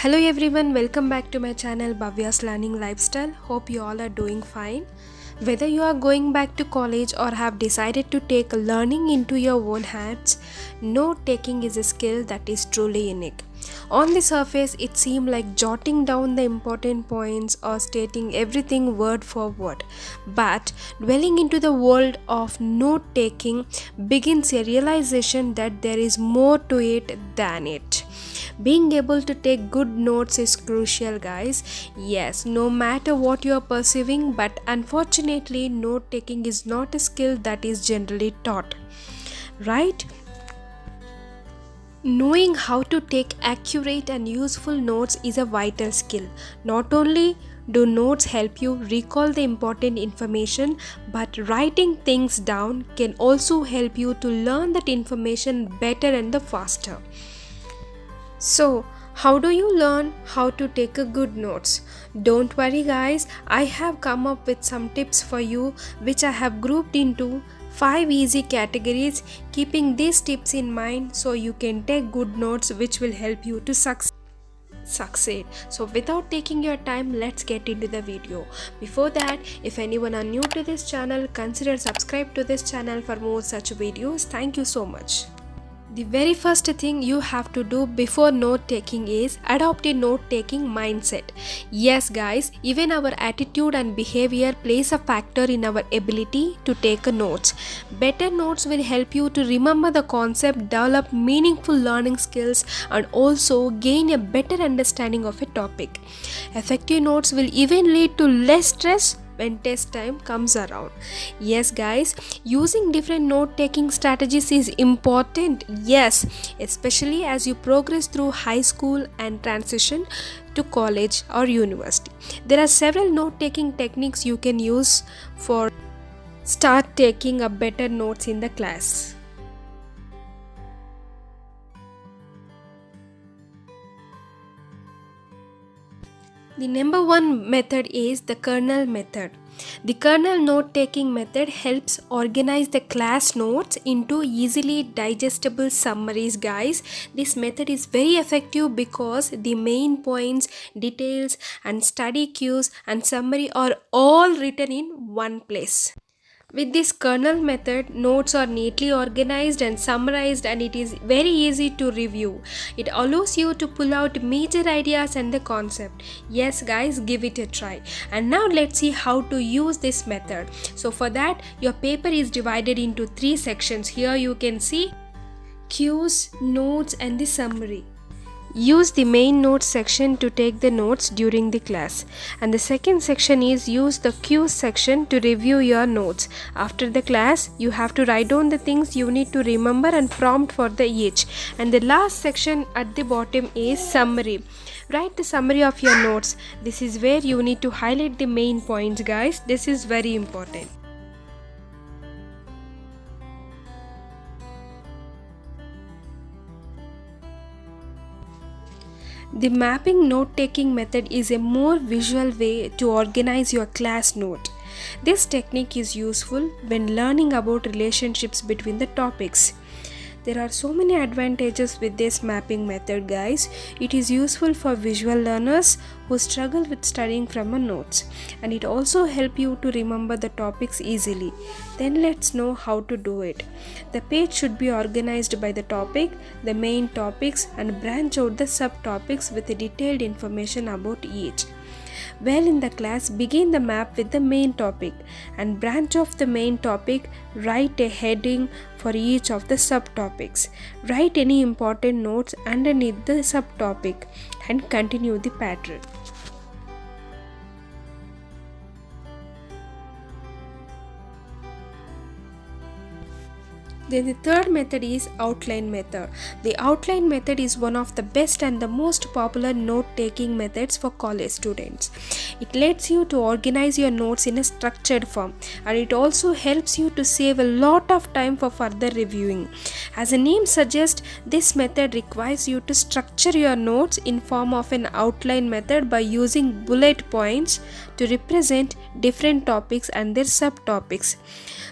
Hello everyone, welcome back to my channel Bhavya's Learning Lifestyle. Hope you all are doing fine. Whether you are going back to college or have decided to take learning into your own hands, note taking is a skill that is truly unique. On the surface, it seems like jotting down the important points or stating everything word for word. But dwelling into the world of note taking begins a realization that there is more to it than it. Being able to take good notes is crucial, guys. Yes, no matter what you are perceiving, but unfortunately, note taking is not a skill that is generally taught, right? Knowing how to take accurate and useful notes is a vital skill. Not only do notes help you recall the important information, but writing things down can also help you to learn that information better and the faster. So, how do you learn how to take a good notes? Don't worry guys, I have come up with some tips for you which I have grouped into 5 easy categories, keeping these tips in mind so you can take good notes which will help you to succeed. So without taking your time, let's get into the video. Before that, if anyone are new to this channel, consider subscribe to this channel for more such videos. Thank you so much. The very first thing you have to do before note taking is adopt a note taking mindset. Yes guys, even our attitude and behavior plays a factor in our ability to take notes. Better notes will help you to remember the concept, develop meaningful learning skills, and also gain a better understanding of a topic. Effective notes will even lead to less stress when test time comes around. Yes guys, using different note taking strategies is important. Yes, especially as you progress through high school and transition to college or university. There are several note taking techniques you can use for start taking a better notes in the class. The number one method is the kernel method. The kernel note taking method helps organize the class notes into easily digestible summaries, guys. This method is very effective because the main points, details, and study cues and summary are all written in one place. With this kernel method, notes are neatly organized and summarized, and it is very easy to review. It allows you to pull out major ideas and the concept. Yes guys, give it a try. And now let's see how to use this method. So for that, your paper is divided into 3 sections. Here you can see cues, notes, and the summary. Use the main notes section to take the notes during the class, and the second section is use the cues section to review your notes. After the class, you have to write down the things you need to remember and prompt for the each. And the last section at the bottom is summary. Write the summary of your notes. This is where you need to highlight the main points, guys. This is very important. The mapping note-taking method is a more visual way to organize your class note. This technique is useful when learning about relationships between the topics. There are so many advantages with this mapping method, guys. It is useful for visual learners who struggle with studying from a notes, and it also helps you to remember the topics easily. Then let's know how to do it. The page should be organized by the topic, the main topics, and branch out the subtopics with detailed information about each. Well, in the class, begin the map with the main topic and branch off the main topic. Write a heading for each of the subtopics. Write any important notes underneath the subtopic and continue the pattern. Then the third method is outline method. The outline method is one of the best and the most popular note-taking methods for college students. It lets you to organize your notes in a structured form, and it also helps you to save a lot of time for further reviewing. As the name suggests, this method requires you to structure your notes in form of an outline method by using bullet points to represent different topics and their subtopics.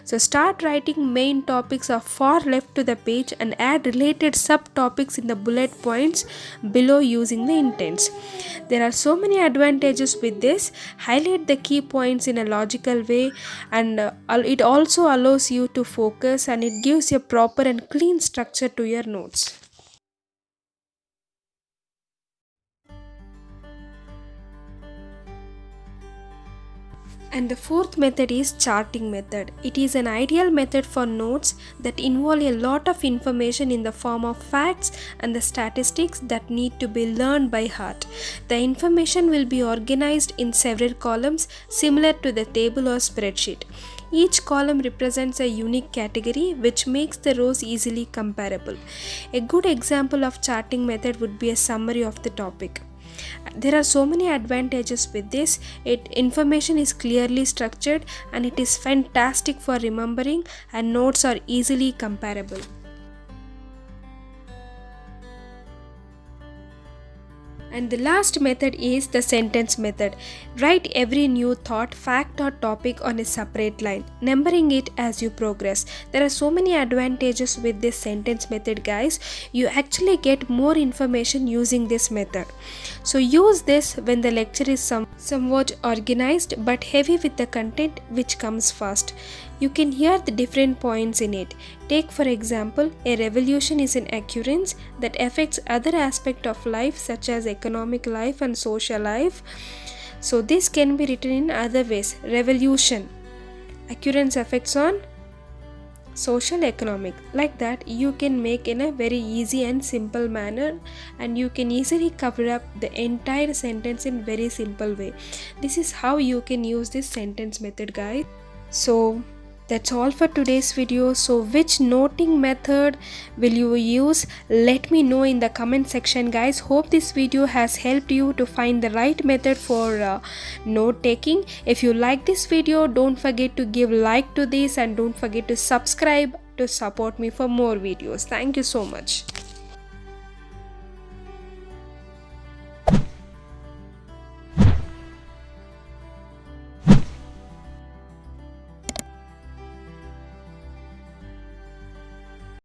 So start writing main topics of far left to the page and add related subtopics in the bullet points below using the intents. There are so many advantages with this. Highlight the key points in a logical way, and it also allows you to focus, and it gives a proper and clean structure to your notes. And the fourth method is charting method. It is an ideal method for notes that involve a lot of information in the form of facts and the statistics that need to be learned by heart. The information will be organized in several columns similar to the table or spreadsheet. Each column represents a unique category which makes the rows easily comparable. A good example of charting method would be a summary of the topic. There are so many advantages with this. Information is clearly structured and it is fantastic for remembering, and notes are easily comparable. And the last method is the sentence method. Write every new thought, fact or topic on a separate line, numbering it as you progress. There are so many advantages with this sentence method, guys. You actually get more information using this method. So use this when the lecture is somewhat organized but heavy with the content which comes first. You can hear the different points in it. Take for example, a revolution is an occurrence that affects other aspects of life such as economic life and social life. So this can be written in other ways. Revolution, occurrence affects on social economic. Like that you can make in a very easy and simple manner, and you can easily cover up the entire sentence in very simple way. This is how you can use this sentence method, guys. So that's all for today's video. So which noting method will you use? Let me know in the comment section, guys. Hope this video has helped you to find the right method for note taking. If you like this video, don't forget to give like to this, and don't forget to subscribe to support me for more videos. Thank you so much.